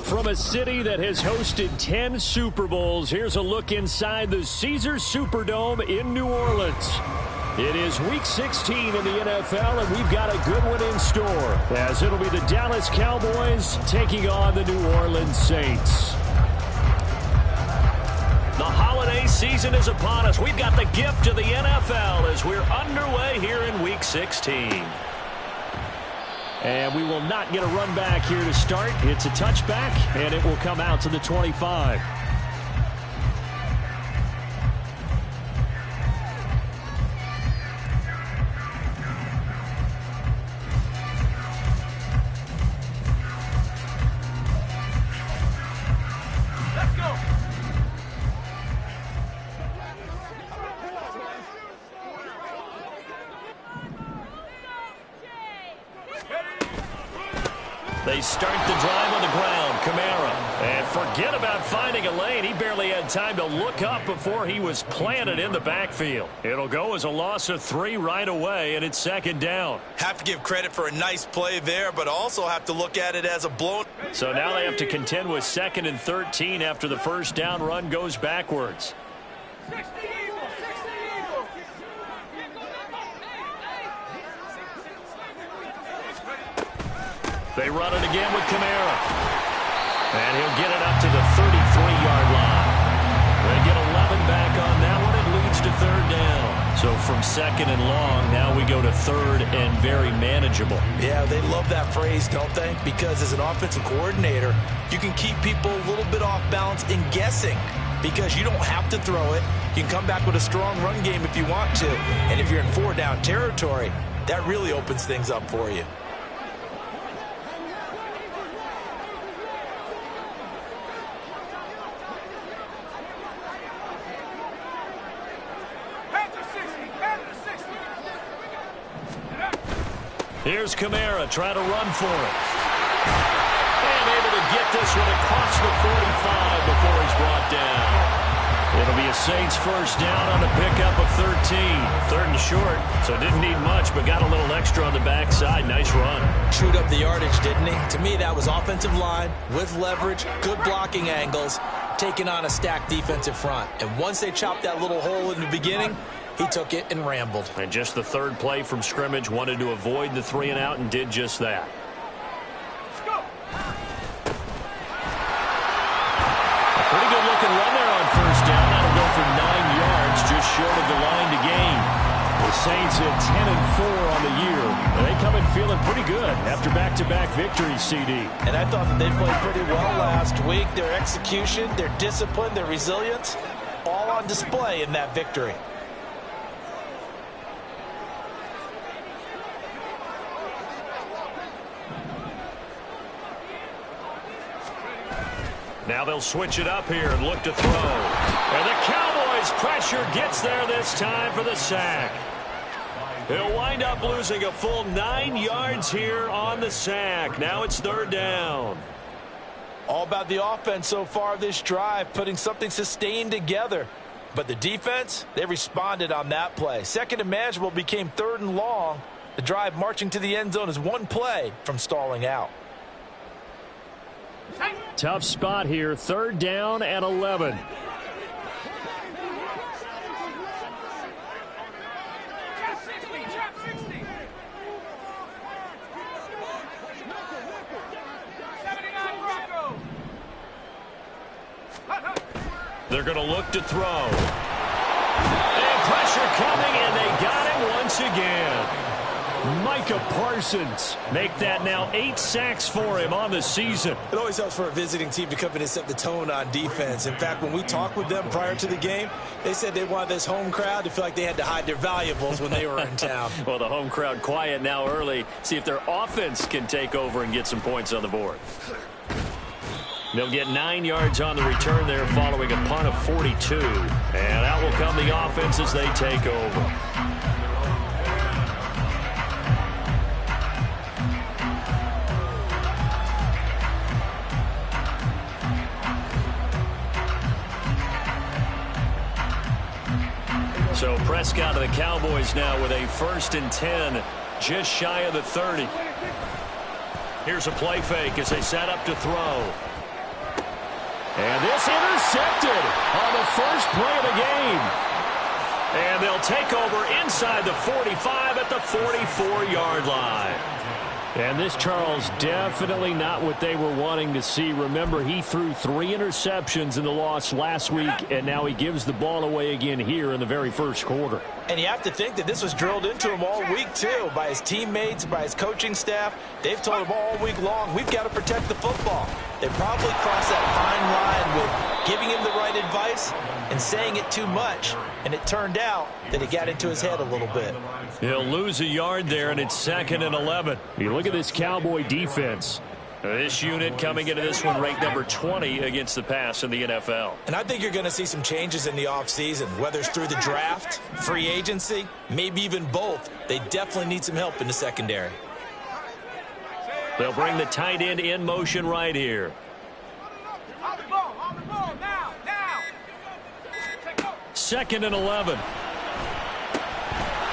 From a city that has hosted 10 Super Bowls, here's a look inside the Caesars Superdome in New Orleans. It is Week 16 in the NFL, and we've got a good one in store, as it'll be the Dallas Cowboys taking on the New Orleans Saints. The holiday season is upon us. We've got the gift of the NFL as we're underway here in Week 16. And we will not get a run back here to start. It's a touchback, and it will come out to the 25. Let's go. They start the drive on the ground. Kamara. And forget about finding a lane. He barely had time to look up before he was planted in the backfield. It'll go as a loss of 3 right away, and it's second down. Have to give credit for a nice play there, but also have to look at it as a blown. So now they have to contend with 2nd and 13 after the first down run goes backwards. They run it again with Kamara. And he'll get it up to the 33-yard line. They get 11 back on that one. It leads to 3rd down. So from 2nd and long, now we go to 3rd and very manageable. Yeah, they love that phrase, don't they? Because as an offensive coordinator, you can keep people a little bit off balance and guessing. Because you don't have to throw it. You can come back with a strong run game if you want to. And if you're in 4-down territory, that really opens things up for you. Here's Kamara trying to run for it. And able to get this one across the 45 before he's brought down. It'll be a Saints first down on the pickup of 13. 3rd and short, so didn't need much, but got a little extra on the backside. Nice run. Chewed up the yardage, didn't he? To me, that was offensive line with leverage, good blocking angles, taking on a stacked defensive front. And once they chopped that little hole in the beginning, he took it and rambled. And just the 3rd play from scrimmage, wanted to avoid the 3 and out and did just that. A pretty good looking run there on first down. That'll go for 9 yards, just short of the line to gain. The Saints at 10-4 on the year. And they come in feeling pretty good after back-to-back victories, CD. And I thought that they played pretty well last week. Their execution, their discipline, their resilience, all on display in that victory. Now they'll switch it up here and look to throw. And the Cowboys' pressure gets there this time for the sack. He'll wind up losing a full 9 yards here on the sack. Now it's 3rd down. All about the offense so far this drive, putting something sustained together. But the defense, they responded on that play. 2nd and manageable became 3rd and long. The drive marching to the end zone is one play from stalling out. Tough spot here, 3rd down and 11. They're going to look to throw. And pressure coming, and they got him once again. Micah Parsons make that now 8 sacks for him on the season. It always helps for a visiting team to come in and set the tone on defense. In fact, when we talked with them prior to the game, they said they wanted this home crowd to feel like they had to hide their valuables when they were in town. Well, the home crowd quiet now early. See if their offense can take over and get some points on the board. They'll get 9 yards on the return there following a punt of 42. And out will come the offense as they take over. So Prescott of the Cowboys now with a 1st and 10, just shy of the 30. Here's a play fake as they set up to throw. And this intercepted on the first play of the game. And they'll take over inside the 45 at the 44-yard line. And this, Charles, definitely not what they were wanting to see. Remember, he threw 3 interceptions in the loss last week, and now he gives the ball away again here in the very first quarter. And you have to think that this was drilled into him all week, too, by his teammates, by his coaching staff. They've told him all week long, we've got to protect the football. They probably crossed that fine line with giving him the right advice and saying it too much. And it turned out that it got into his head a little bit. He'll lose a yard there, and it's 2nd and 11. You look at this Cowboy defense. This unit coming into this one ranked number 20 against the pass in the NFL. And I think you're going to see some changes in the offseason, whether it's through the draft, free agency, maybe even both. They definitely need some help in the secondary. They'll bring the tight end in motion right here. On the ball, now. 2nd and 11.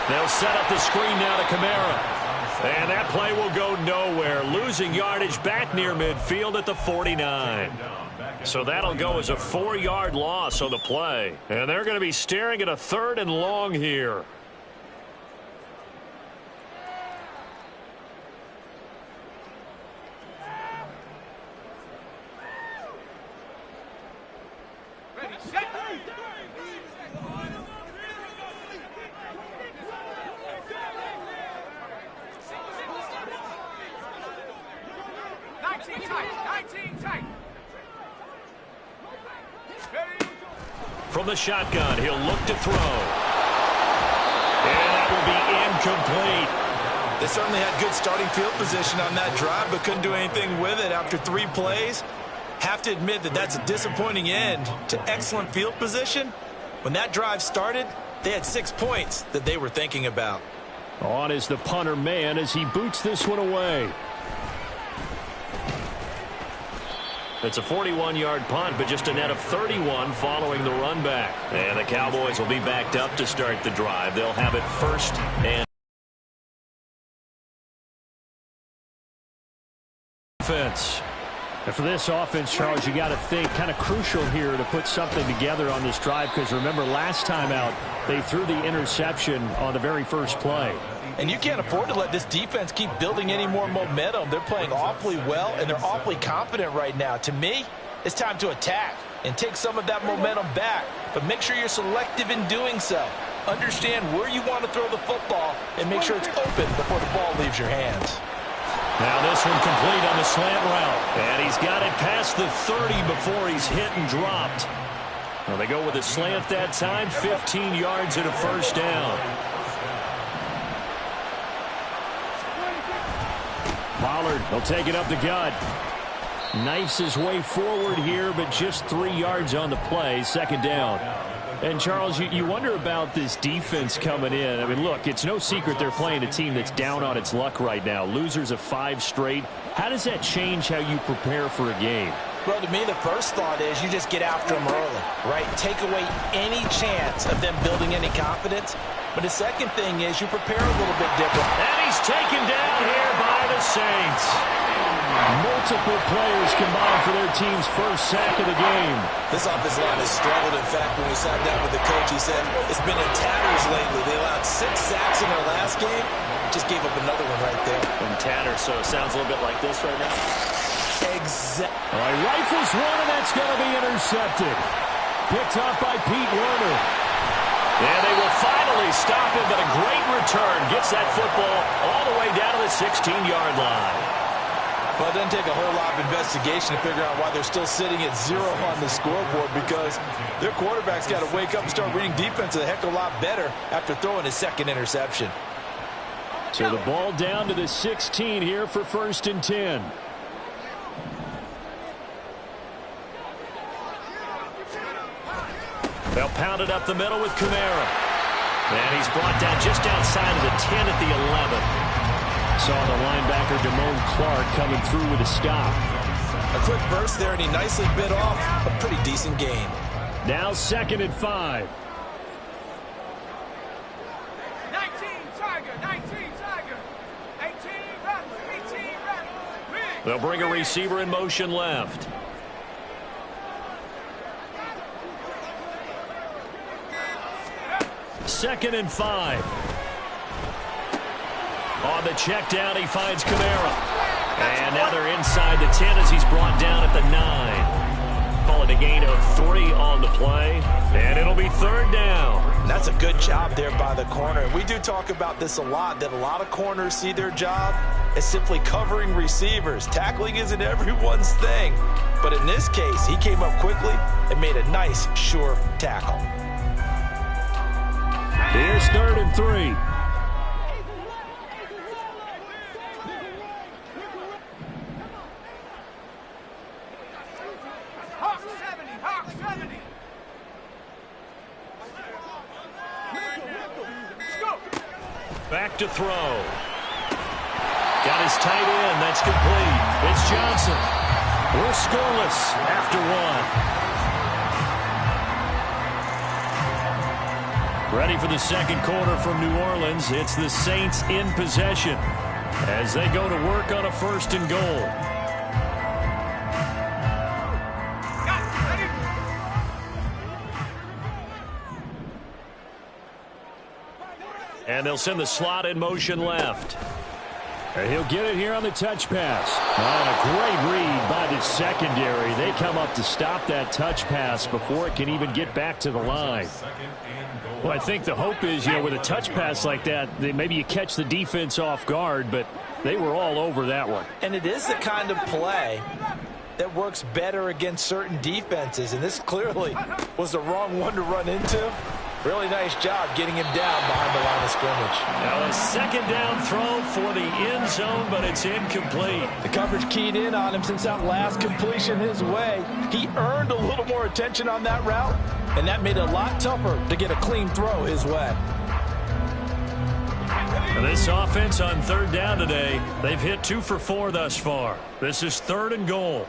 They'll set up the screen now to Kamara. And that play will go nowhere. Losing yardage back near midfield at the 49. So that'll go as a 4-yard loss on the play. And they're going to be staring at a 3rd and long here. Ready, set. From the shotgun, he'll look to throw. And that will be incomplete. They certainly had good starting field position on that drive, but couldn't do anything with it after 3 plays. Have to admit that that's a disappointing end to excellent field position. When that drive started, they had 6 points that they were thinking about. On is the punter man as he boots this one away. It's a 41-yard punt, but just a net of 31 following the run back. And the Cowboys will be backed up to start the drive. They'll have it 1st and offense. And for this offense, Charles, you got to think kind of crucial here to put something together on this drive, because remember last time out they threw the interception on the very first play. And you can't afford to let this defense keep building any more momentum. They're playing awfully well, and they're awfully confident right now. To me, it's time to attack and take some of that momentum back. But make sure you're selective in doing so. Understand where you want to throw the football and make sure it's open before the ball leaves your hands. Now this one complete on the slant route. And he's got it past the 30 before he's hit and dropped. Well, they go with a slant that time, 15 yards and a 1st down. Pollard will take it up the gut. Knifes his way forward here, but just 3 yards on the play. 2nd down. And, Charles, you wonder about this defense coming in. I mean, look, it's no secret they're playing a team that's down on its luck right now. Losers of 5 straight. How does that change how you prepare for a game? Well, to me, the first thought is you just get after them early, right? Take away any chance of them building any confidence. But the second thing is you prepare a little bit different. And he's taken down here by the Saints. Multiple players combined for their team's 1st sack of the game. This offensive line has struggled. In fact, when we sat down with the coach, he said it's been in tatters lately. They allowed 6 sacks in their last game. Just gave up another one right there. In tatters, so it sounds a little bit like this right now. Exactly. All right, rifles one, and that's going to be intercepted. Picked up by Pete Werner. And they will finally stop him, but a great return gets that football all the way down to the 16-yard line. Well, it doesn't take a whole lot of investigation to figure out why they're still sitting at 0 on the scoreboard, because their quarterback's got to wake up and start reading defense a heck of a lot better after throwing his 2nd interception. So the ball down to the 16 here for 1st and 10. They'll pound it up the middle with Kamara. And he's brought down just outside of the 10 at the 11. Saw the linebacker Damone Clark coming through with a stop. A quick burst there, and he nicely bit off a pretty decent gain. Now 2nd and 5. 19 Tiger, 19 Tiger. 18 Rattler, 18 Rattler. They'll bring a receiver in motion left. Second and 5. On the check down, he finds Kamara. And now they're inside the 10 as he's brought down at the 9. Call it a gain of 3 on the play. And it'll be 3rd down. And that's a good job there by the corner. We do talk about this a lot, that a lot of corners see their job as simply covering receivers. Tackling isn't everyone's thing. But in this case, he came up quickly and made a nice, sure tackle. Here's 3rd and 3. Hawk 70, Hawk 70. Let's go. Back to throw. Got his tight end. That's complete. It's Johnson. We're scoreless after 1. Ready for the second quarter from New Orleans. It's the Saints in possession as they go to work on a 1st and goal. And they'll send the slot in motion left. And he'll get it here on the touch pass. Oh, a great read by the secondary. They come up to stop that touch pass before it can even get back to the line. Well, I think the hope is, with a touch pass like that, maybe you catch the defense off guard, but they were all over that one. And it is the kind of play that works better against certain defenses, and this clearly was the wrong one to run into. Really nice job getting him down behind the line of scrimmage. Now a 2nd down throw for the end zone, but it's incomplete. The coverage keyed in on him since that last completion his way. He earned a little more attention on that route, and that made it a lot tougher to get a clean throw his way. And this offense on 3rd down today, they've hit 2 for 4 thus far. This is 3rd and goal.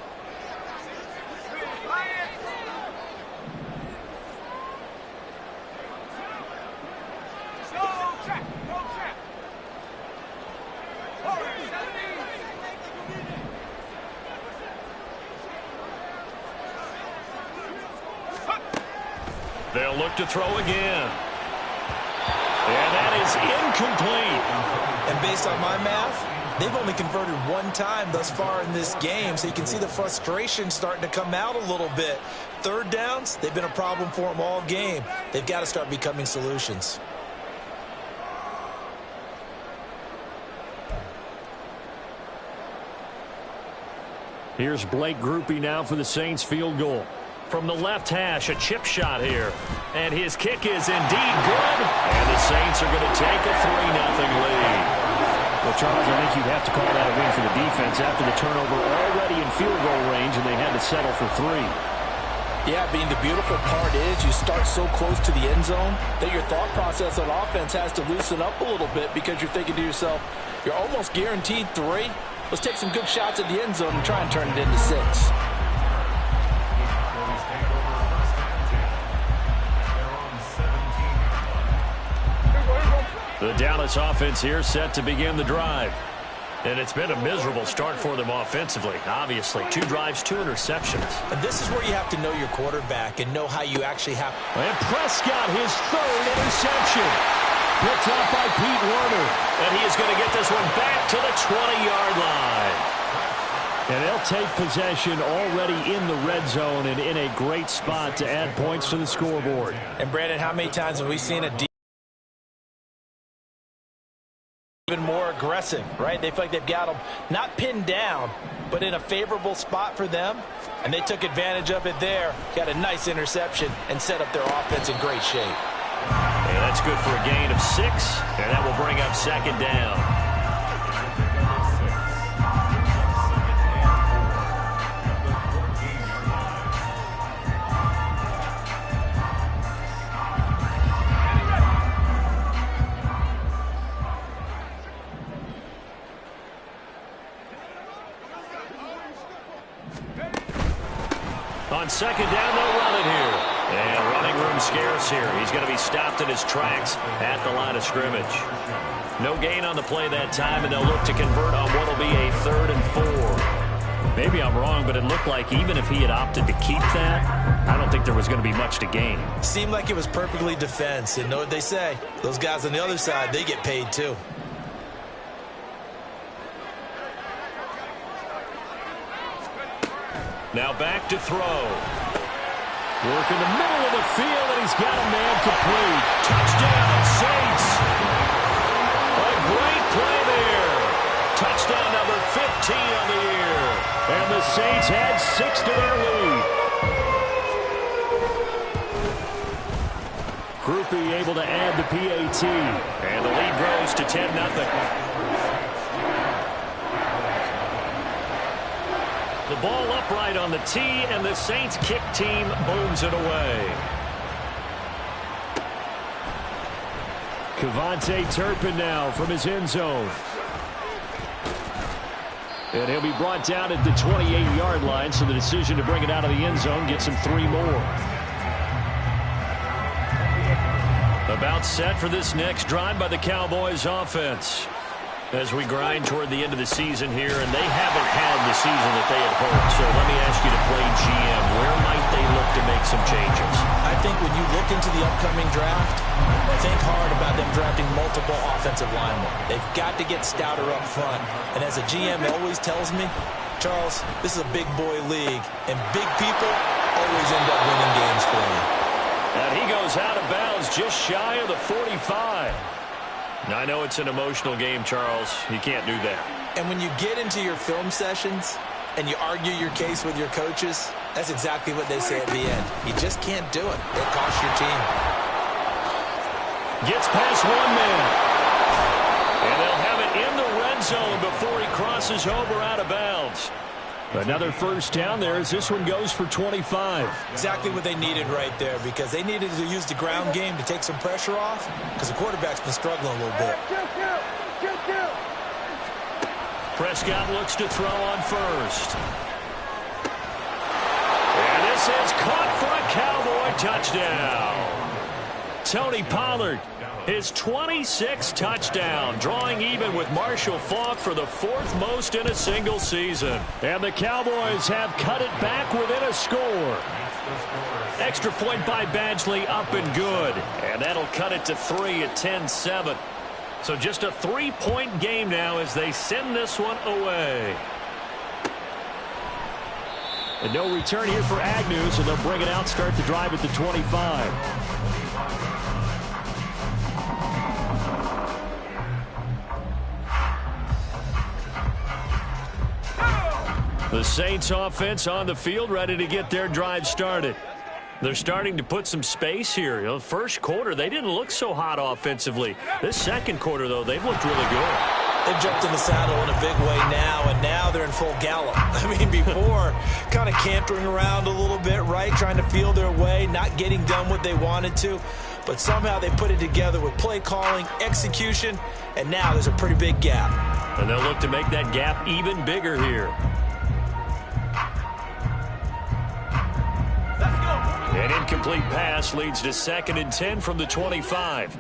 They'll look to throw again. And that is incomplete. And based on my math, they've only converted 1 time thus far in this game, so you can see the frustration starting to come out a little bit. 3rd downs, they've been a problem for them all game. They've got to start becoming solutions. Here's Blake Groupie now for the Saints field goal. From the left hash, a chip shot here. And his kick is indeed good. And the Saints are going to take a 3-0 lead. Well, Charles, I think you'd have to call that a win for the defense after the turnover already in field goal range, and they had to settle for 3. Yeah, Bean, the beautiful part is you start so close to the end zone that your thought process on offense has to loosen up a little bit because you're thinking to yourself, you're almost guaranteed 3. Let's take some good shots at the end zone and try and turn it into 6. The Dallas offense here set to begin the drive. And it's been a miserable start for them offensively, obviously. 2 drives, 2 interceptions. And this is where you have to know your quarterback and know how you actually have. And Prescott, his 3rd interception. Picked up by Pete Werner. And he is going to get this one back to the 20-yard line. And they'll take possession already in the red zone and in a great spot to add points to the scoreboard. And, Brandon, how many times have we seen a even more aggressive, right? They feel like they've got them not pinned down, but in a favorable spot for them, and they took advantage of it there. Got a nice interception and set up their offense in great shape. And that's good for a gain of 6, and that will bring up 2nd down. On second down, they'll run it here. And running room scarce here. He's going to be stopped in his tracks at the line of scrimmage. No gain on the play that time, and they'll look to convert on what will be a 3rd and 4. Maybe I'm wrong, but it looked like even if he had opted to keep that, I don't think there was going to be much to gain. Seemed like it was perfectly defense. And know what they say? Those guys on the other side, they get paid too. Now back to throw. Work in the middle of the field, and he's got a man complete. Touchdown, Saints. A great play there. Touchdown number 15 on the year. And the Saints add 6 to their lead. Groupie able to add the PAT. And the lead grows to 10-0. The ball upright on the tee, and the Saints kick team booms it away. Kevontae Turpin now from his end zone. And he'll be brought down at the 28-yard line, so the decision to bring it out of the end zone gets him 3 more. About set for this next drive by the Cowboys offense. As we grind toward the end of the season here, and they haven't had the season that they had hoped. So let me ask you to play GM. Where might they look to make some changes? I think when you look into the upcoming draft, think hard about them drafting multiple offensive linemen. They've got to get stouter up front. And as a GM always tells me, Charles, this is a big boy league, and big people always end up winning games for you. And he goes out of bounds just shy of the 45. Now, I know it's an emotional game, Charles. You can't do that. And when you get into your film sessions and you argue your case with your coaches, that's exactly what they say at the end. You just can't do it. It costs your team. Gets past one man. And they'll have it in the red zone before he crosses over out of bounds. Another first down there as this one goes for 25. Exactly what they needed right there, because they needed to use the ground game to take some pressure off, because the quarterback's been struggling a little bit. Prescott looks to throw on first. And this is caught for a Cowboy touchdown. Tony Pollard, his 26th touchdown, drawing even with Marshall Faulk for the 4th most in a single season. And the Cowboys have cut it back within a score. Extra point by Badgley up and good. And that'll cut it to 3 at 10-7. So just a 3-point game now as they send this one away. And no return here for Agnew, so they'll bring it out, start the drive at the 25. The Saints offense on the field, ready to get their drive started. They're starting to put some space here. You know, first quarter, they didn't look so hot offensively. This second quarter, though, they've looked really good. They've jumped in the saddle in a big way now, and now they're in full gallop. I mean, before, kind of cantering around a little bit, right, trying to feel their way, not getting done what they wanted to. But somehow they put it together with play calling, execution, and now there's a pretty big gap. And they'll look to make that gap even bigger here. An incomplete pass leads to 2nd and 10 from the 25.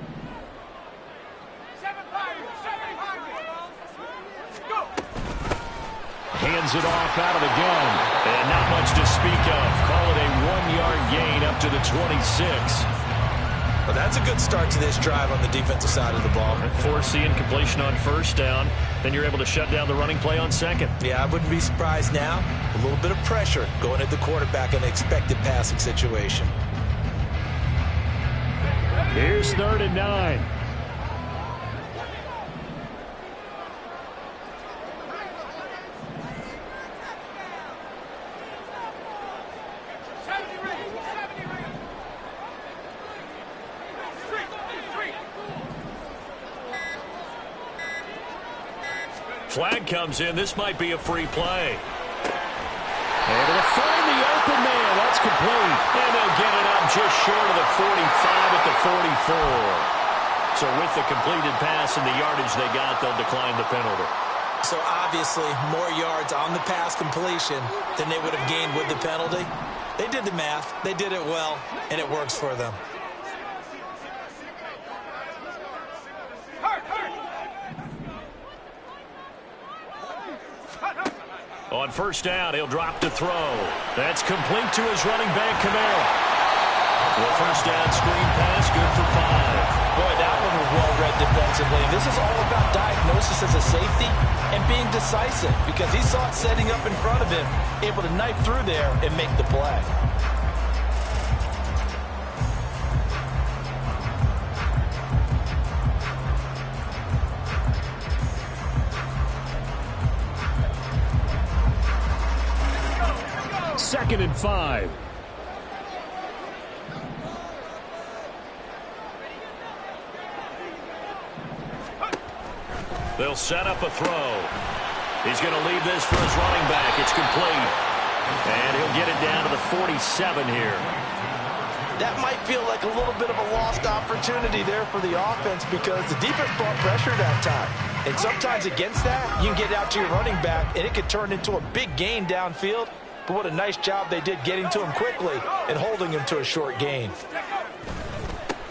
Hands it off out of the gun. And not much to speak of. Call it a 1-yard gain up to the 26. Well, that's a good start to this drive on the defensive side of the ball. Force the incompletion on first down. Then you're able to shut down the running play on second. Yeah, I wouldn't be surprised now. A little bit of pressure going at the quarterback in an expected passing situation. Here's 3rd and 9. Flag comes in. This might be a free play. Able to find the open man. That's complete. And they'll get it up just short of the 45 at the 44. So with the completed pass and the yardage they got, they'll decline the penalty. So obviously more yards on the pass completion than they would have gained with the penalty. They did the math. They did it well, and it works for them. On first down, he'll drop to throw. That's complete to his running back, Kamara. The first down screen pass, good for 5. Boy, that one was well-read defensively. And this is all about diagnosis as a safety and being decisive because he saw it setting up in front of him, able to knife through there and make the play. Second and 5. They'll set up a throw. He's going to leave this for his running back. It's complete. And he'll get it down to the 47 here. That might feel like a little bit of a lost opportunity there for the offense because the defense brought pressure that time. And sometimes against that, you can get out to your running back, and it could turn into a big gain downfield. But what a nice job they did getting to him quickly and holding him to a short gain.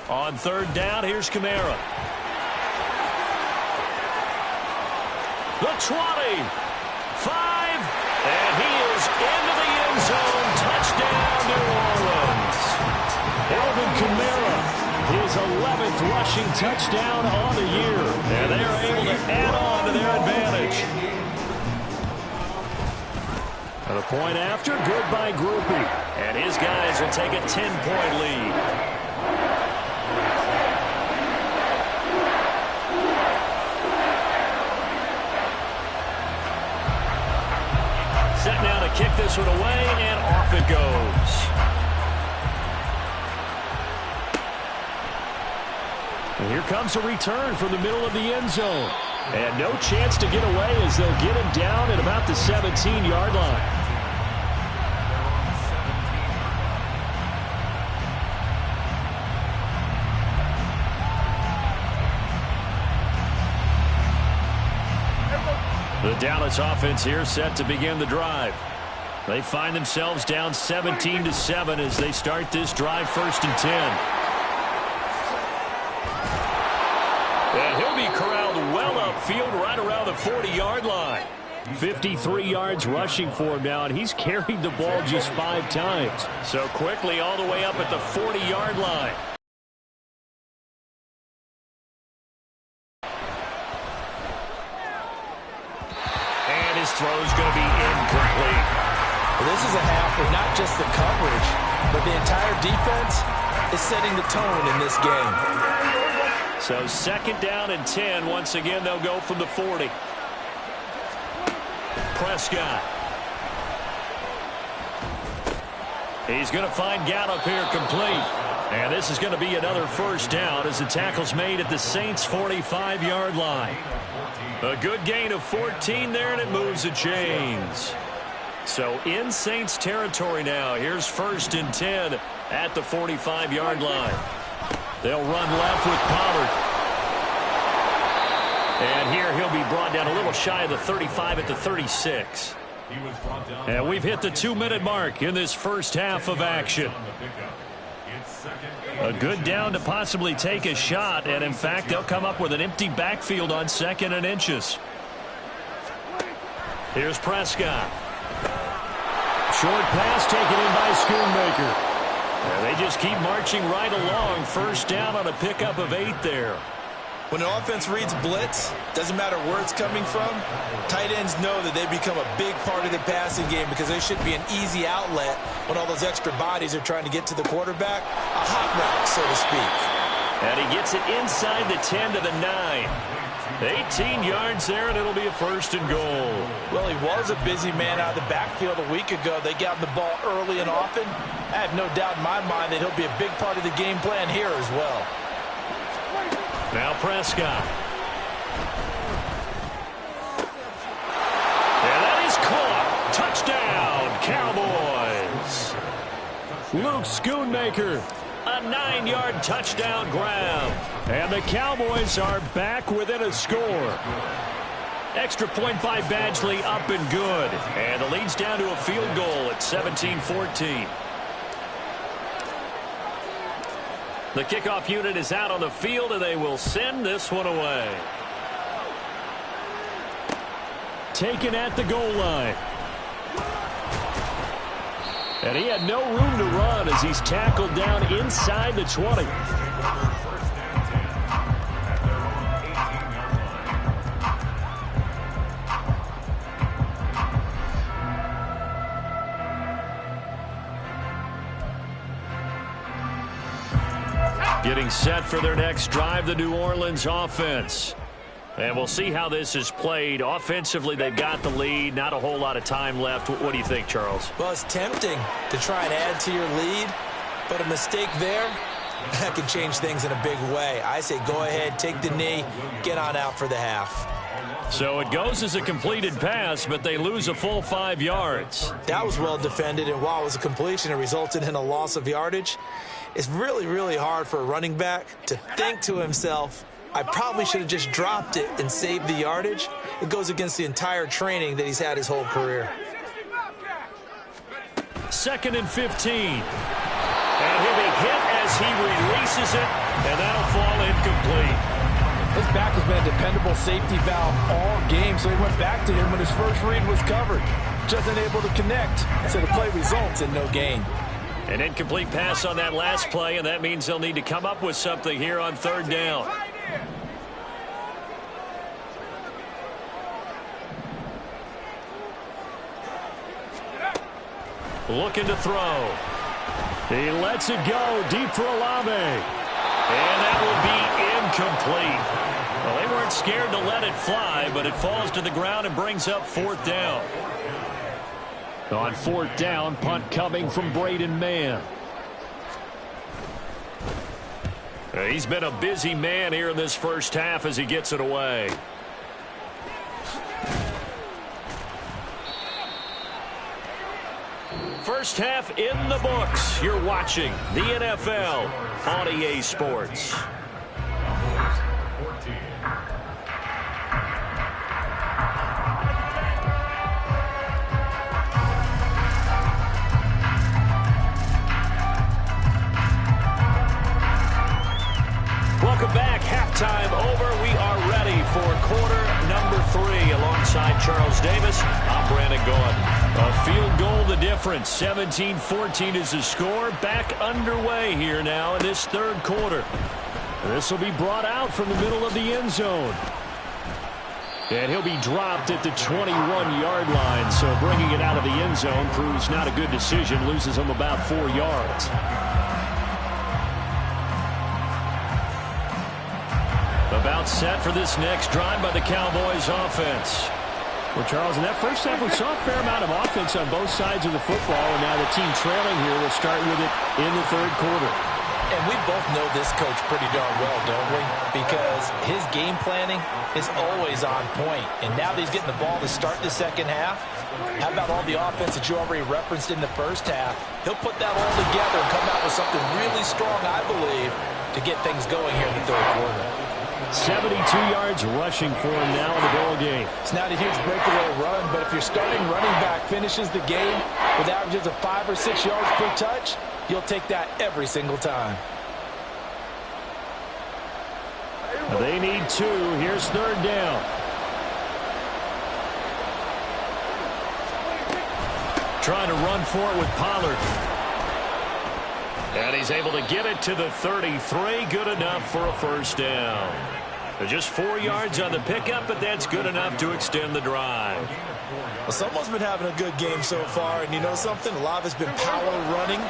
On third down, here's Kamara. The 20. 5. And he is into the end zone. Touchdown, New Orleans. Alvin Kamara, his 11th rushing touchdown on the year. And they are able to add on to their advantage. And a point after, good by Groupie. And his guys will take a 10-point lead. Set now to kick this one away, and off it goes. And here comes a return from the middle of the end zone. And no chance to get away as they'll get him down at about the 17-yard line. The Dallas offense here set to begin the drive. They find themselves down 17-7 as they start this drive, 1st and 10. And he'll be corralled well upfield right around the 40-yard line. 53 yards rushing for him now, and he's carried the ball just 5 times. So quickly all the way up at the 40-yard line. And his throw's going to be incomplete. Well, this is a half where not just the coverage, but the entire defense is setting the tone in this game. So 2nd down and 10. Once again, they'll go from the 40. Prescott. He's going to find Gallup here complete. And this is going to be another 1st down as the tackle's made at the Saints' 45-yard line. A good gain of 14 there, and it moves the chains. So in Saints territory now. Here's 1st and 10 at the 45-yard line. They'll run left with Pollard. And here he'll be brought down a little shy of the 35 at the 36. And we've hit the 2-minute mark in this first half of action. A good down to possibly take a shot, and in fact, they'll come up with an empty backfield on 2nd and inches. Here's Prescott. Short pass taken in by Schoonmaker. And they just keep marching right along. 1st down on a pickup of 8 there. When an offense reads blitz, doesn't matter where it's coming from, tight ends know that they become a big part of the passing game because they should be an easy outlet when all those extra bodies are trying to get to the quarterback. A hot route, so to speak. And he gets it inside the 10 to the 9. 18 yards there, and it'll be a 1st and goal. Well, he was a busy man out of the backfield a week ago. They got him the ball early and often. I have no doubt in my mind that he'll be a big part of the game plan here as well. Now Prescott. And that is caught. Touchdown, Cowboys. Luke Schoonmaker. A 9-yard touchdown grab. And the Cowboys are back within a score. Extra point by Badgley, up and good. And the lead's down to a field goal at 17-14. The kickoff unit is out on the field, and they will send this one away. Taken at the goal line. And he had no room to run as he's tackled down inside the 20. Getting set for their next drive, the New Orleans offense. And we'll see how this is played. Offensively, they've got the lead. Not a whole lot of time left. What do you think, Charles? Well, it's tempting to try and add to your lead, but a mistake there, that can change things in a big way. I say go ahead, take the knee, get on out for the half. So it goes as a completed pass, but they lose a full 5 yards. That was well defended, and while it was a completion, it resulted in a loss of yardage. It's really, really hard for a running back to think to himself, I probably should have just dropped it and saved the yardage. It goes against the entire training that he's had his whole career. 2nd and 15. And he'll be hit as he releases it, and that'll fall incomplete. His back has been a dependable safety valve all game, so he went back to him when his first read was covered. Just unable to connect, so the play results in no gain. An incomplete pass on that last play, and that means they'll need to come up with something here on 3rd down. Looking to throw. He lets it go deep for Olave. And that will be incomplete. Well, they weren't scared to let it fly, but it falls to the ground and brings up 4th down. On 4th down, punt coming from Braden Mann. He's been a busy man here in this first half as he gets it away. First half in the books. You're watching the NFL on EA Sports. Welcome back. Halftime over. We are ready for quarter number 3 alongside Charles Davis. I'm Brandon Gordon. A field goal the difference. 17-14 is the score. Back underway here now in this 3rd quarter. This will be brought out from the middle of the end zone. And he'll be dropped at the 21-yard line. So bringing it out of the end zone proves not a good decision. Loses him about 4 yards. About set for this next drive by the Cowboys offense. Well, Charles, in that first half, we saw a fair amount of offense on both sides of the football, and now the team trailing here will start with it in the 3rd quarter. And we both know this coach pretty darn well, don't we? Because his game planning is always on point. And now that he's getting the ball to start the second half, how about all the offense that you already referenced in the first half? He'll put that all together and come out with something really strong, I believe, to get things going here in the 3rd quarter. 72 yards rushing for him now in the ball game. It's not a huge breakaway run, but if your starting running back finishes the game with averages of 5 or 6 yards per touch, you'll take that every single time. They need 2. Here's 3rd down. Trying to run for it with Pollard. And he's able to get it to the 33. Good enough for a first down. Just 4 yards on the pickup, but that's good enough to extend the drive. Well, someone's been having a good game so far, and you know something? A lot has been power running.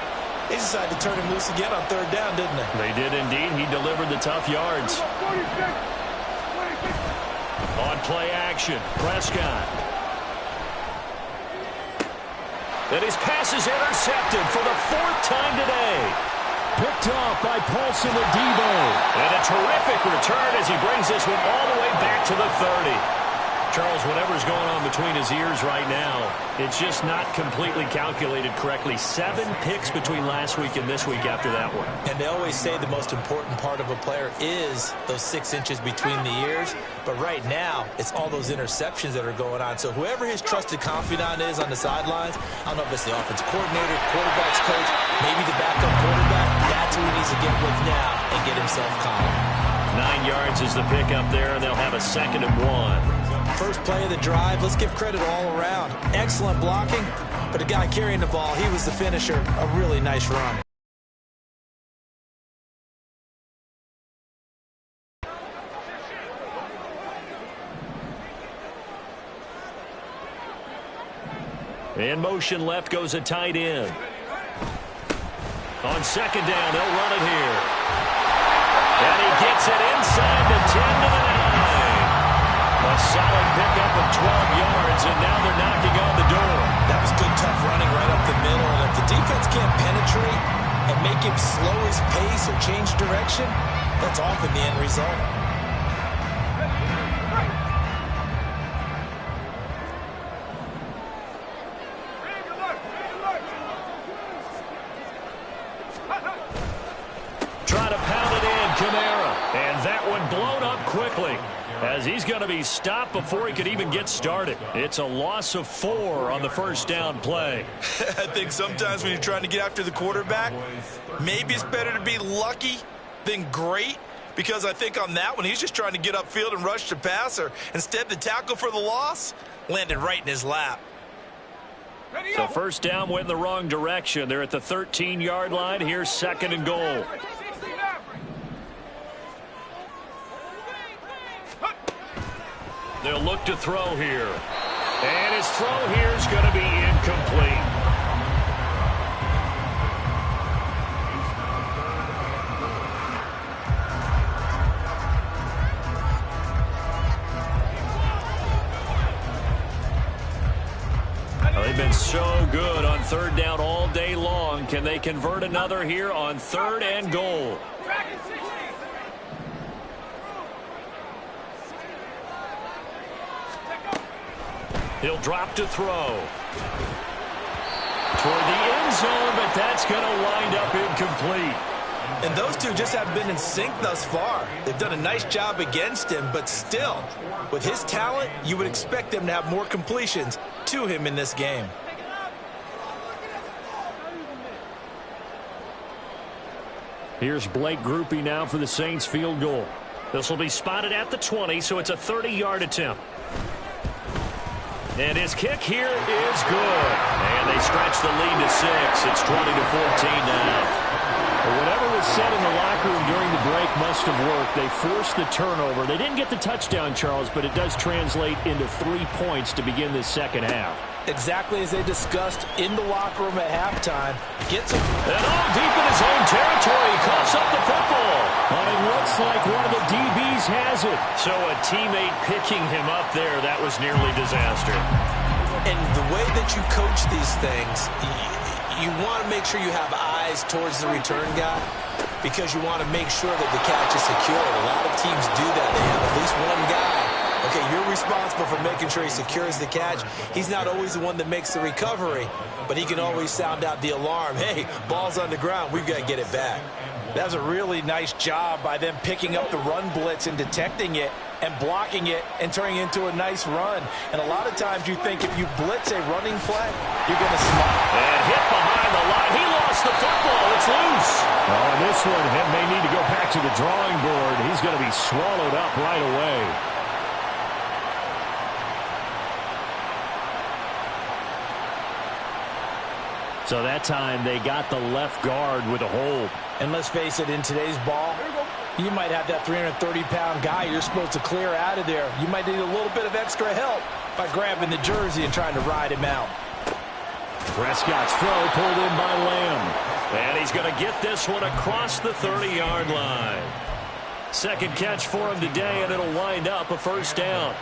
They decided to turn him loose again on 3rd down, didn't they? They did indeed. He delivered the tough yards. On play action, Prescott. And his pass is intercepted for the 4th time today. Picked off by Paulson Adebo. And a terrific return as he brings this one all the way back to the 30. Charles, whatever's going on between his ears right now, it's just not completely calculated correctly. 7 picks between last week and this week after that one. And they always say the most important part of a player is those 6 inches between the ears. But right now, it's all those interceptions that are going on. So whoever his trusted confidant is on the sidelines, I don't know if it's the offensive coordinator, quarterback's coach, maybe the backup quarterback, that's That's who he needs to get with now and get himself calm. 9 yards is the pickup there, and they'll have a 2nd and 1. First play of the drive, let's give credit all around. Excellent blocking, but the guy carrying the ball, he was the finisher. A really nice run. In motion left goes a tight end. On 2nd down, they'll run it here. And he gets it inside the 10 to the 9. A solid pickup of 12 yards, and now they're knocking on the door. That was good, tough running right up the middle. And if the defense can't penetrate and make him slow his pace or change direction, that's often the end result. Try to pound it in, Kamara. And that one blown up quickly, as he's going to be stopped before he could even get started. It's a loss of 4 on the first down play. I think sometimes when you're trying to get after the quarterback, maybe it's better to be lucky than great, because I think on that one, he's just trying to get upfield and rush the passer. Instead, the tackle for the loss landed right in his lap. So first down went in the wrong direction. They're at the 13-yard line. Here's 2nd and goal. They'll look to throw here. And his throw here is going to be incomplete. They've been so good on 3rd down all day long. Can they convert another here on 3rd and goal? He'll drop to throw. Toward the end zone, but that's going to wind up incomplete. And those two just haven't been in sync thus far. They've done a nice job against him, but still, with his talent, you would expect them to have more completions to him in this game. Here's Blake Groupie now for the Saints field goal. This will be spotted at the 20, so it's a 30-yard attempt. And his kick here is good. And they stretch the lead to 6. It's 20-14 now. Whatever was said in the locker room during the break must have worked. They forced the turnover. They didn't get the touchdown, Charles, but it does translate into 3 points to begin this second half. Exactly as they discussed in the locker room at halftime. Gets him. And all deep in his own territory. Coughs up the football. And it looks like one of the DBs has it. So a teammate picking him up there, that was nearly disaster. And the way that you coach these things, you want to make sure you have eyes towards the return guy, because you want to make sure that the catch is secured. A lot of teams do that. They have at least one guy. Okay, you're responsible for making sure he secures the catch. He's not always the one that makes the recovery, but he can always sound out the alarm. Hey, ball's on the ground. We've got to get it back. That was a really nice job by them picking up the run blitz and detecting it and blocking it and turning it into a nice run. And a lot of times you think if you blitz a running play, you're going to smile. And hit behind the line. He lost the football. It's loose. Oh, this one may need to go back to the drawing board. He's going to be swallowed up right away. So that time they got the left guard with a hold. And let's face it, in today's ball, you might have that 330-pound guy you're supposed to clear out of there. You might need a little bit of extra help by grabbing the jersey and trying to ride him out. Prescott's throw pulled in by Lamb. And he's going to get this one across the 30-yard line. Second catch for him today, and it'll wind up a first down.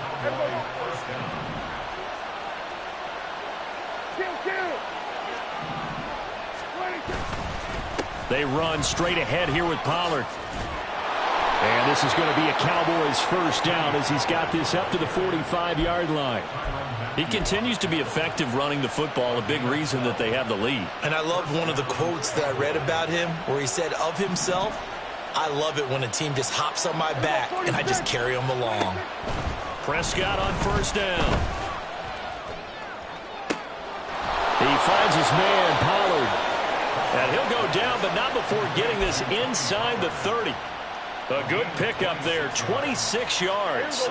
They run straight ahead here with Pollard. And this is going to be a Cowboys first down as he's got this up to the 45-yard line. He continues to be effective running the football, a big reason that they have the lead. And I loved one of the quotes that I read about him where he said of himself, "I love it when a team just hops on my back and I just carry them along." Prescott on first down. He finds his man, Pollard. And he'll go down, but not before getting this inside the 30. A good pickup there, 26 yards.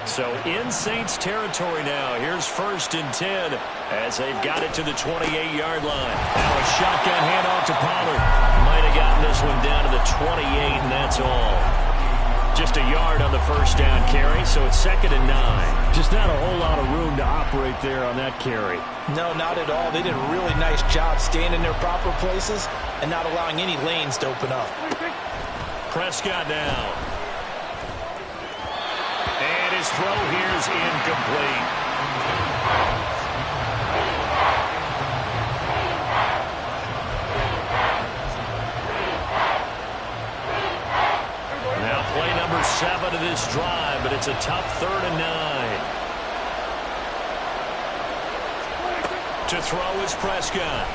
So in Saints territory now. Here's 1st and 10 as they've got it to the 28-yard line. Now a shotgun handoff to Pollard. Might have gotten this one down to the 28, and that's all. Just a yard on the first down carry, so it's 2nd and 9. Just not a whole lot of room to operate there on that carry. No, not at all. They did a really nice job staying in their proper places and not allowing any lanes to open up. Prescott now. And his throw here is incomplete. Now play number 7 of this drive, but it's a tough 3rd and 9. To throw is Prescott.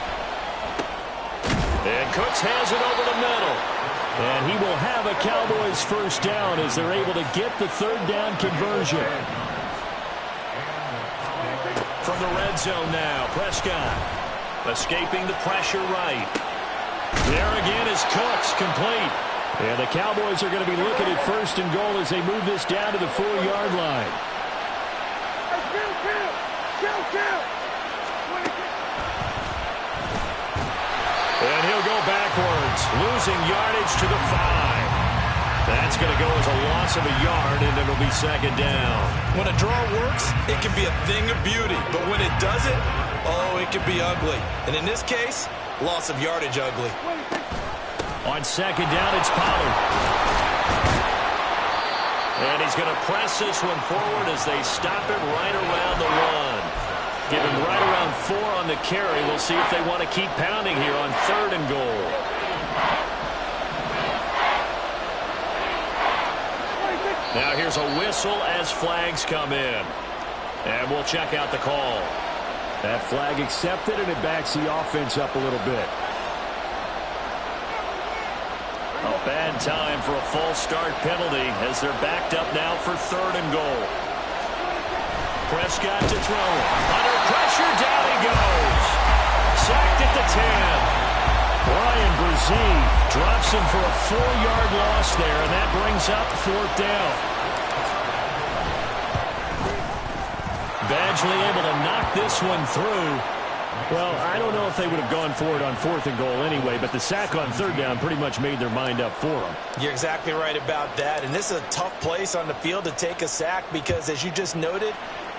And Cooks has it over the middle. And he will have a Cowboys first down as they're able to get the 3rd down conversion. From the red zone now, Prescott escaping the pressure right. There again is Cooks, complete. And the Cowboys are going to be looking at 1st and goal as they move this down to the 4-yard line. And he'll go backwards, losing yardage to the 5. That's going to go as a loss of a yard, and it'll be 2nd down. When a draw works, it can be a thing of beauty. But when it doesn't, oh, it can be ugly. And in this case, loss of yardage ugly. On 2nd down, it's Pollard. And he's going to press this one forward as they stop it right around the 1. Give him right around 4 on the carry. We'll see if they want to keep pounding here on 3rd and goal. Now here's a whistle as flags come in. And we'll check out the call. That flag accepted, and it backs the offense up a little bit. A bad time for a false start penalty as they're backed up now for 3rd and goal. Prescott to throw. Under pressure, down he goes. Sacked at the 10. Brian Brzee drops him for a 4-yard loss there, and that brings up 4th down. Badgley able to knock this one through. Well, I don't know if they would have gone for it on 4th and goal anyway, but the sack on 3rd down pretty much made their mind up for them. You're exactly right about that, and this is a tough place on the field to take a sack because, as you just noted,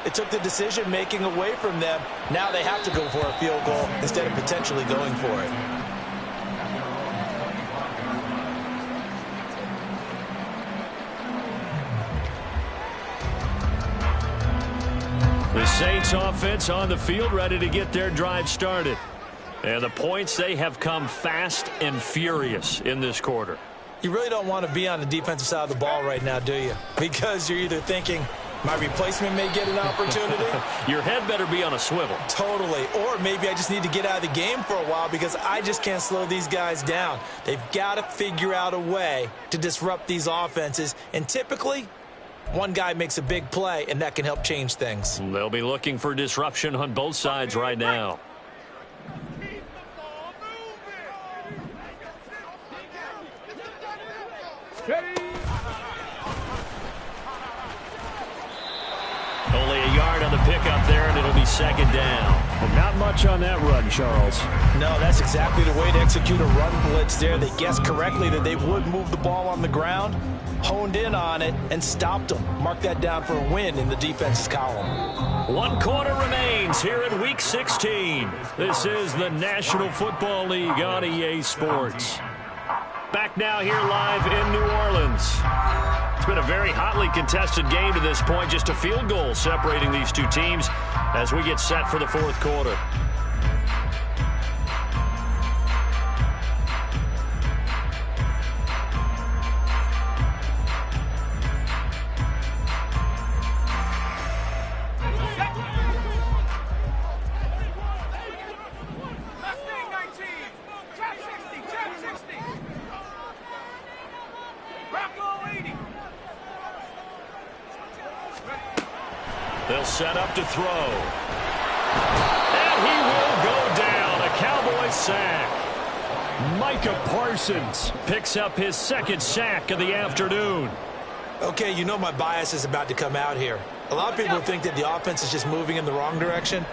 it took the decision-making away from them. Now they have to go for a field goal instead of potentially going for it. The Saints offense on the field ready to get their drive started. And the points, they have come fast and furious in this quarter. You really don't want to be on the defensive side of the ball right now, do you? Because you're either thinking, my replacement may get an opportunity. Your head better be on a swivel. Totally. Or maybe I just need to get out of the game for a while because I just can't slow these guys down. They've got to figure out a way to disrupt these offenses. And typically, one guy makes a big play, and that can help change things. They'll be looking for disruption on both sides right now. Only a yard on the pickup there, and it'll be 2nd down. Well, not much on that run, Charles. No, that's exactly the way to execute a run blitz there. They guessed correctly that they would move the ball on the ground, honed in on it, and stopped them. Mark that down for a win in the defense's column. 1 quarter remains here in Week 16. This is the National Football League on EA Sports. Back now here live in New Orleans. It's been a very hotly contested game to this point. Just a field goal separating these two teams as we get set for the 4th quarter. They'll set up to throw. And he will go down. A Cowboys sack. Micah Parsons picks up his second sack of the afternoon. Okay, you know my bias is about to come out here. A lot of people think that the offense is just moving in the wrong direction.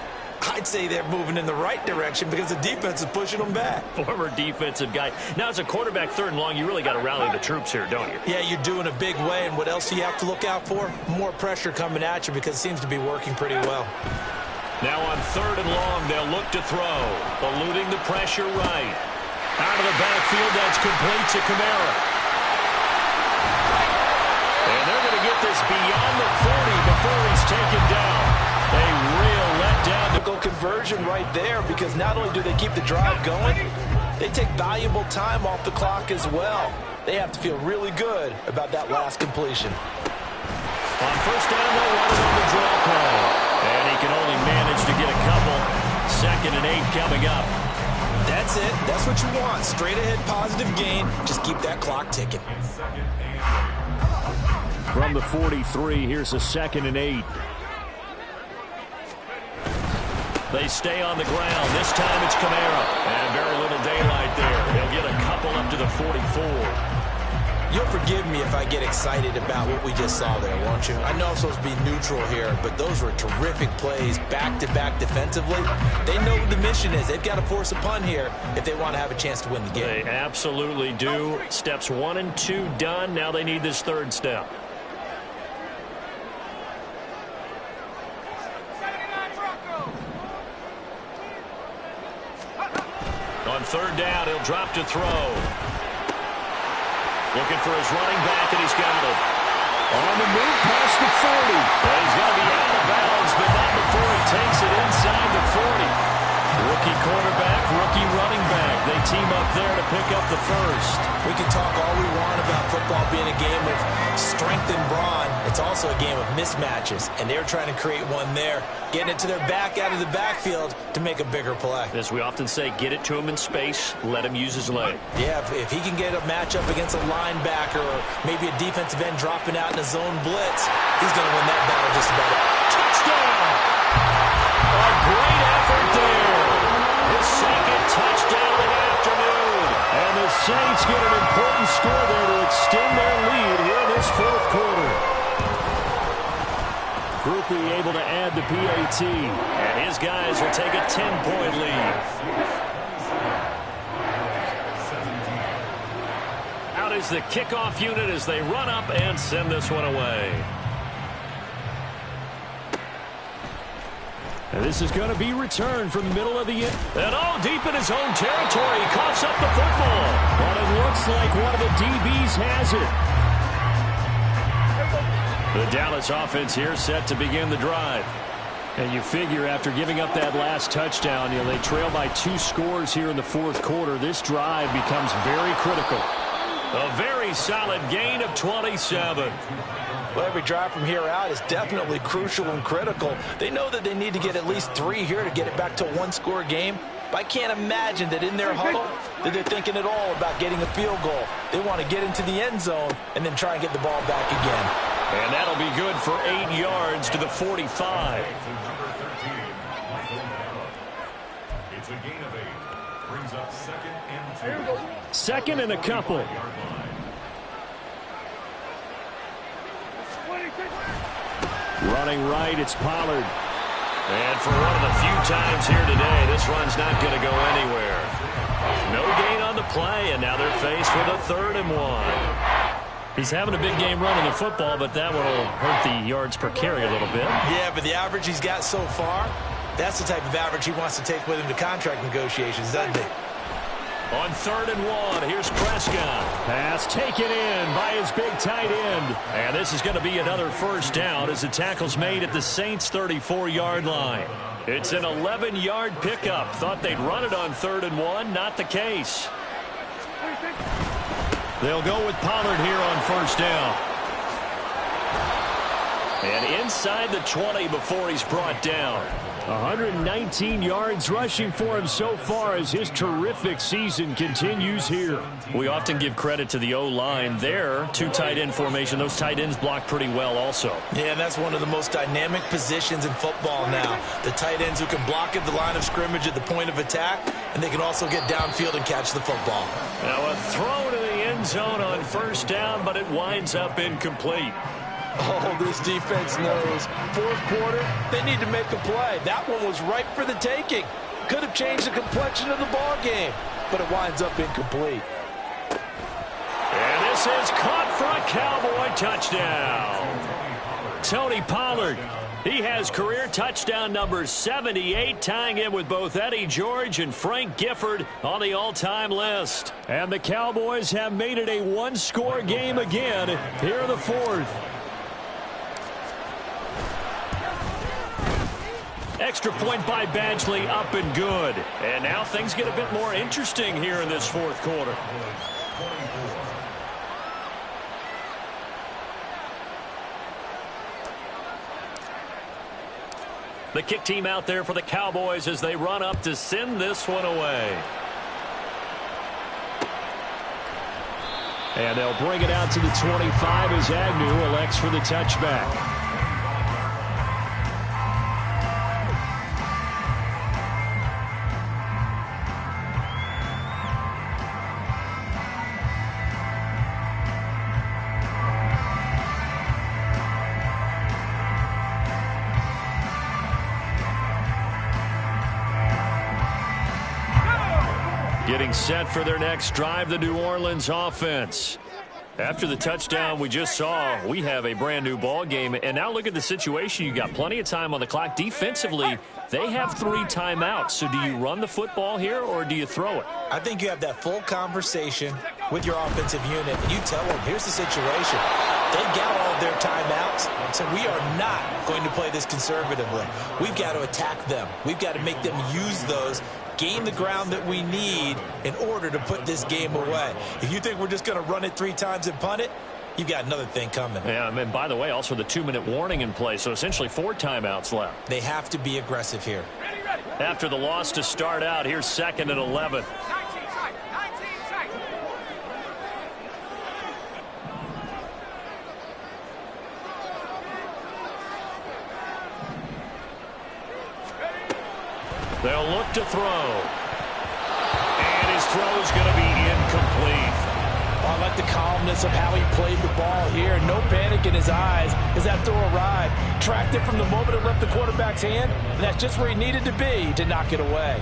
I'd say they're moving in the right direction because the defense is pushing them back. Former defensive guy. Now, as a quarterback, 3rd and long, you really got to rally the troops here, don't you? Yeah, you're doing a big way, and what else do you have to look out for? More pressure coming at you because it seems to be working pretty well. Now on 3rd and long, they'll look to throw. Eluding the pressure right. Out of the backfield, that's complete to Kamara. And they're going to get this beyond the 40 before he's taken down. A real letdown. Conversion right there because not only do they keep the drive going, they take valuable time off the clock as well. They have to feel really good about that last completion. On 1st down, they'll run it on the draw play. And he can only manage to get a couple. 2nd and 8 coming up. That's it. That's what you want. Straight ahead positive gain. Just keep that clock ticking. From the 43, here's a 2nd and 8. They stay on the ground. This time it's Kamara. And very little daylight there. He'll get a couple up to the 44. You'll forgive me if I get excited about what we just saw there, won't you? I know I'm supposed to be neutral here, but those were terrific plays back-to-back defensively. They know what the mission is. They've got to force a punt here if they want to have a chance to win the game. They absolutely do. Steps 1 and 2 done. Now they need this 3rd step. On 3rd down, he'll drop to throw. Looking for his running back, and he's got it. On the move past the 40. And he's going to be out of bounds, but not before he takes it inside the 40. Rookie quarterback, rookie running back. They team up there to pick up the 1st. We can talk all we want about football being a game of strength and brawn. It's also a game of mismatches, and they're trying to create one there, getting it to their back out of the backfield to make a bigger play. As we often say, get it to him in space, let him use his leg. Yeah, if he can get a matchup against a linebacker or maybe a defensive end dropping out in a zone blitz, he's going to win that battle just about it. Touchdown! A great effort there. His 2nd touchdown of the afternoon. And the Saints get an important score there to extend their lead here in this 4th quarter. Groupie able to add the PAT. And his guys will take a 10-point lead. Out is the kickoff unit as they run up and send this one away. And this is going to be returned from the middle of the end. And all deep in his own territory. He coughs up the football. But it looks like one of the DBs has it. The Dallas offense here set to begin the drive. And you figure after giving up that last touchdown, they trail by 2 scores here in the 4th quarter. This drive becomes very critical. A very solid gain of 27. Well, every drive from here out is definitely crucial and critical. They know that they need to get at least 3 here to get it back to a 1-score game. But I can't imagine that in their huddle that they're thinking at all about getting a field goal. They want to get into the end zone and then try and get the ball back again. And that'll be good for 8 yards to the 45. It's a gain of 8. Brings up 2nd and 2. 2nd and a couple. Running right, it's Pollard. And for one of the few times here today, this run's not going to go anywhere. No gain on the play, and now they're faced with a 3rd and 1. He's having a big game running the football, but that will hurt the yards per carry a little bit. Yeah, but the average he's got so far, that's the type of average he wants to take with him to contract negotiations, doesn't he? On 3rd and 1, here's Prescott. Pass taken in by his big tight end. And this is going to be another 1st down as the tackle's made at the Saints' 34-yard line. It's an 11-yard pickup. Thought they'd run it on 3rd and 1. Not the case. They'll go with Pollard here on 1st down. And inside the 20 before he's brought down. 119 yards rushing for him so far as his terrific season continues here. We often give credit to the O-line there. 2 tight end formation. Those tight ends block pretty well also. Yeah, and that's one of the most dynamic positions in football now. The tight ends who can block at the line of scrimmage at the point of attack, and they can also get downfield and catch the football. Now a throw to the end zone on first down, but it winds up incomplete. Oh, this defense knows. Fourth quarter, they need to make a play. That one was ripe for the taking. Could have changed the complexion of the ball game, but it winds up incomplete. And this is caught for a Cowboy touchdown. Tony Pollard, he has career touchdown number 78, tying him with both Eddie George and Frank Gifford on the all-time list. And the Cowboys have made it a one-score game again here in the fourth. Extra point by Badgley, up and good. And now things get a bit more interesting here in this fourth quarter. The kick team out there for the Cowboys as they run up to send this one away. And they'll bring it out to the 25 as Agnew elects for the touchback. Getting set for their next drive, the New Orleans offense. After the touchdown we just saw, we have a brand new ball game. And now look at the situation. You got plenty of time on the clock. Defensively, they have 3 timeouts. So do you run the football here or do you throw it? I think you have that full conversation with your offensive unit, and you tell them, here's the situation. They've got all of their timeouts, so we are not going to play this conservatively. We've got to attack them. We've got to make them use those, gain the ground that we need in order to put this game away. If you think we're just going to run it 3 times and punt it, you've got another thing coming. Yeah, and by the way, also the 2-minute warning in play, so essentially 4 timeouts left. They have to be aggressive here. After the loss to start out, here's 2nd and 11. 19 tight, 19 tight. They'll look to throw. And his throw is going to be incomplete. I like the calmness of how he played the ball here. No panic in his eyes as that throw arrived. Tracked it from the moment it left the quarterback's hand, and that's just where he needed to be to knock it away.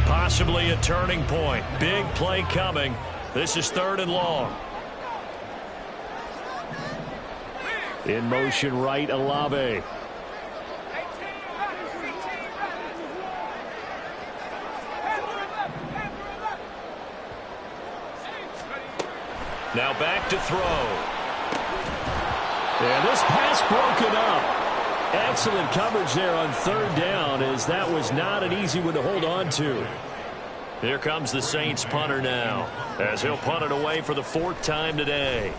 Possibly a turning point. Big play coming. This is 3rd and long. In motion right, Olave. Now back to throw. And this pass broken up. Excellent coverage there on 3rd down, as that was not an easy one to hold on to. Here comes the Saints punter now, as he'll punt it away for the 4th time today.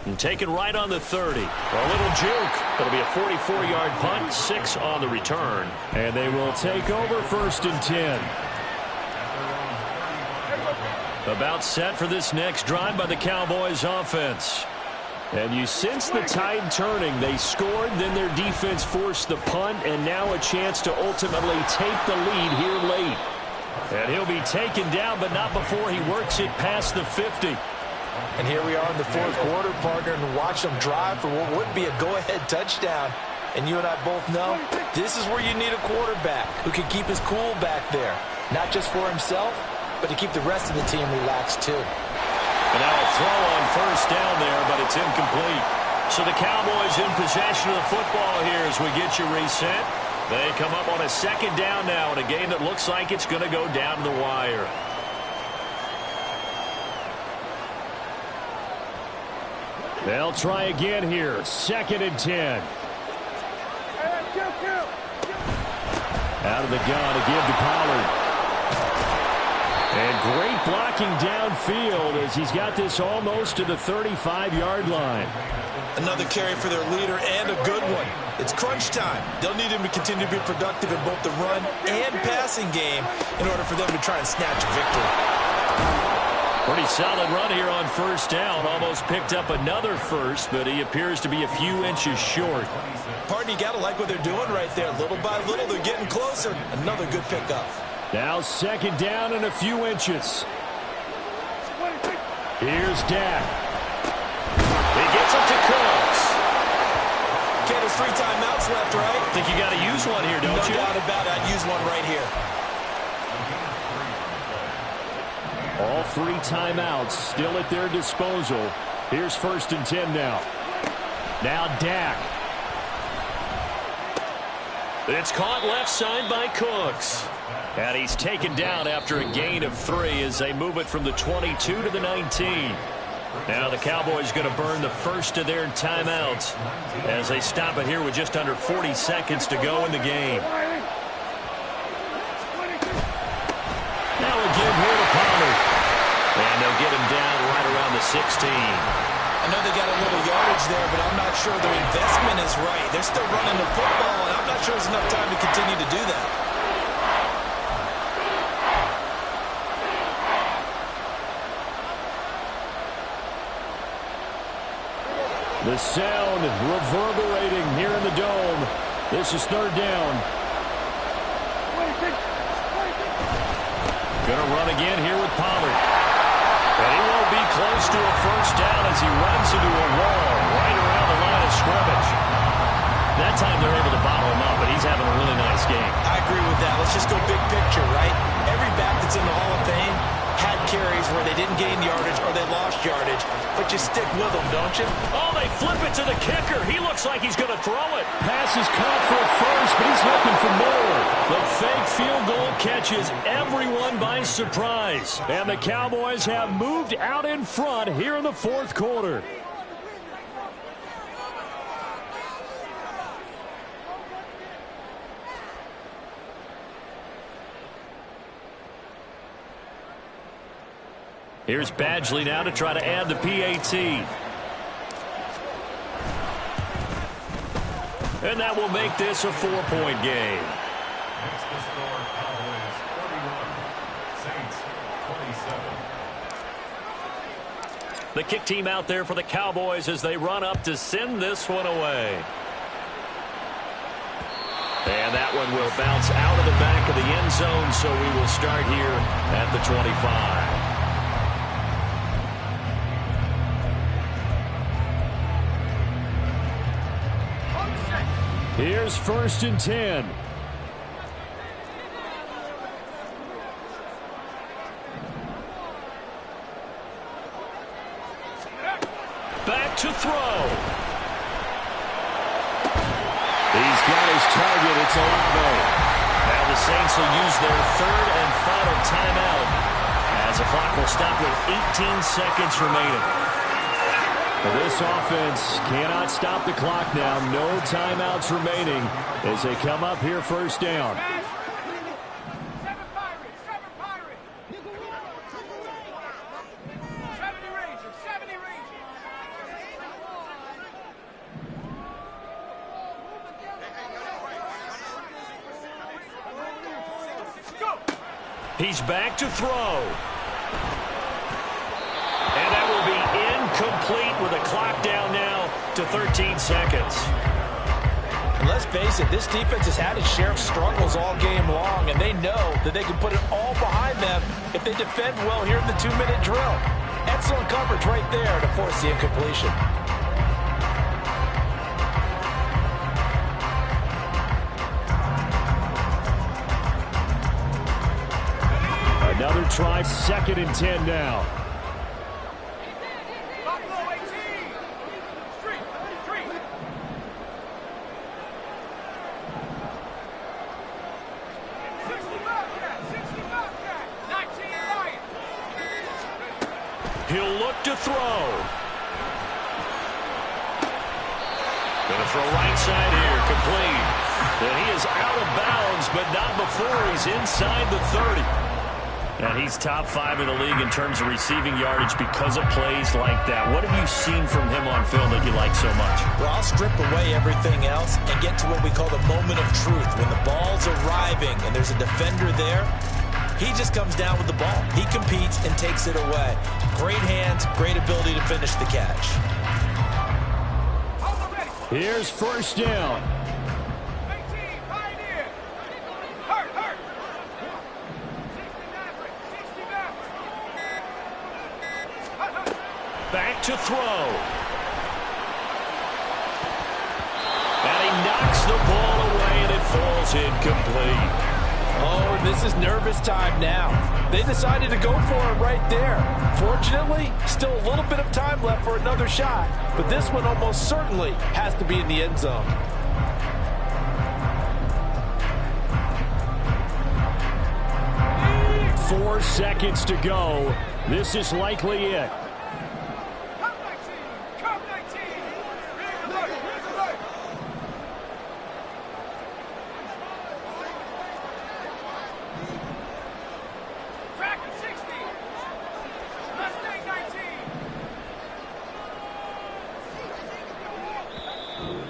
And taken right on the 30. A little juke. It'll be a 44-yard punt, 6 on the return. And they will take over 1st and 10. About set for this next drive by the Cowboys offense. And you sense the tide turning. They scored, then their defense forced the punt, and now a chance to ultimately take the lead here late. And he'll be taken down, but not before he works it past the 50. And here we are in the 4th quarter, partner, and watch them drive for what would be a go-ahead touchdown. And you and I both know this is where you need a quarterback who can keep his cool back there. Not just for himself, but to keep the rest of the team relaxed too. And now a throw on 1st down there, but it's incomplete. So the Cowboys in possession of the football here as we get you reset. They come up on a 2nd down now in a game that looks like it's going to go down to the wire. They'll try again here. 2nd and 10. Out of the gun to give to Pollard. And great blocking downfield as he's got this almost to the 35-yard line. Another carry for their leader and a good one. It's crunch time. They'll need him to continue to be productive in both the run and passing game in order for them to try and snatch a victory. Pretty solid run here on first down. Almost picked up another first, but he appears to be a few inches short. Pardon, you got to like what they're doing right there. Little by little, they're getting closer. Another good pickup. Now second down and a few inches. Here's Dak. He gets it to Cooks. Okay, there's 3 timeouts left, right? Think you got to use one here, don't you? No doubt about it. I'd use one right here. All 3 timeouts still at their disposal. Here's 1st and 10 now. Now Dak. It's caught left side by Cooks. And he's taken down after a gain of 3 as they move it from the 22 to the 19. Now the Cowboys going to burn the first of their timeouts as they stop it here with just under 40 seconds to go in the game. Now again here to Pollard. And they'll get him down right around the 16. I know they got a little yardage there, but I'm not sure their investment is right. They're still running the football, and I'm not sure there's enough time to continue to do that. The sound reverberating here in the dome. This is 3rd down. Gonna run again here with Pollard. And he won't be close to a first down as he runs into a wall right around the line of scrimmage. That time they're able to bottle him up, but he's having a really nice game. I agree with that. Let's just go big picture, right? Every back that's in the Hall of Fame had carries where they didn't gain yardage or they lost yardage, but you stick with them, don't you? Oh, they flip it to the kicker. He looks like he's going to throw it. Pass is caught for a first, but he's looking for more. The fake field goal catches everyone by surprise. And the Cowboys have moved out in front here in the 4th quarter. Here's Badgley now to try to add the PAT. And that will make this a 4-point game. Next to score, Cowboys 31, Saints 27. The kick team out there for the Cowboys as they run up to send this one away. And that one will bounce out of the back of the end zone, so we will start here at the 25. Here's 1st and 10. Back to throw. He's got his target. It's Olave. Now the Saints will use their 3rd and final timeout as the clock will stop with 18 seconds remaining. This offense cannot stop the clock now. No timeouts remaining as they come up here 1st down. 7 Pirates, 7 Pirates. 70 Rangers, 70 Rangers. Go. He's back to throw. And that will be incomplete with a clock down now to 13 seconds. And let's face it, this defense has had its share of struggles all game long, and they know that they can put it all behind them if they defend well here in the 2-minute drill. Excellent coverage right there to force the incompletion. Another try, 2nd and 10 now. Buffalo 18. Street. 60 Bobcat, 60 Bobcat. 19 Lions. He'll look to throw. Gonna throw right side here, complete. And he is out of bounds, but not before he's inside the 30. And he's top 5 in the league in terms of receiving yardage because of plays like that. What have you seen from him on film that you like so much? Well, I'll strip away everything else and get to what we call the moment of truth. When the ball's arriving and there's a defender there, he just comes down with the ball. He competes and takes it away. Great hands, great ability to finish the catch. Here's first down. Back to throw. And he knocks the ball away, and it falls incomplete. Oh, this is nervous time now. They decided to go for it right there. Fortunately, still a little bit of time left for another shot, but this one almost certainly has to be in the end zone. Four seconds to go. This is likely it.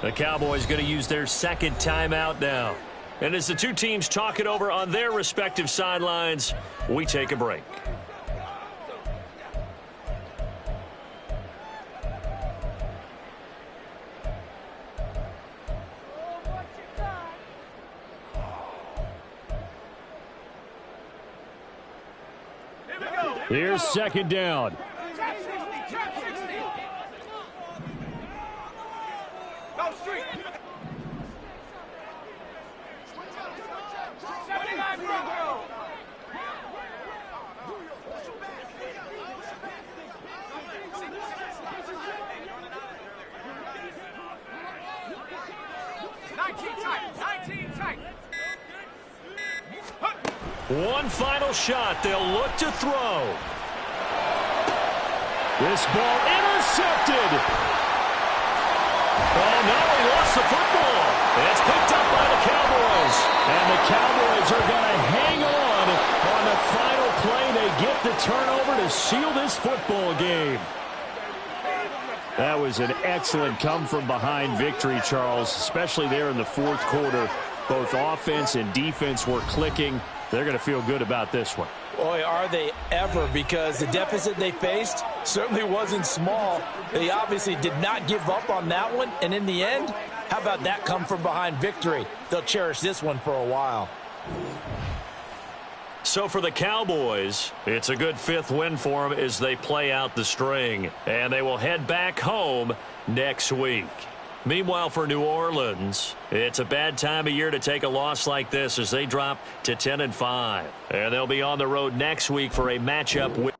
The Cowboys going to use their second timeout now. And as the two teams talk it over on their respective sidelines, we take a break. Here's second down. One final shot. They'll look to throw. This ball intercepted. Oh, no, he lost the football. It's picked up by the Cowboys. And the Cowboys are going to hang on the final play. They get the turnover to seal this football game. That was an excellent come-from-behind victory, Charles, especially there in the fourth quarter. Both offense and defense were clicking. They're going to feel good about this one. Boy, are they ever, because the deficit they faced certainly wasn't small. They obviously did not give up on that one, and in the end, how about that come-from-behind victory? They'll cherish this one for a while. So for the Cowboys, it's a good fifth win for them as they play out the string, and they will head back home next week. Meanwhile, for New Orleans, it's a bad time of year to take a loss like this as they drop to 10-5. And they'll be on the road next week for a matchup with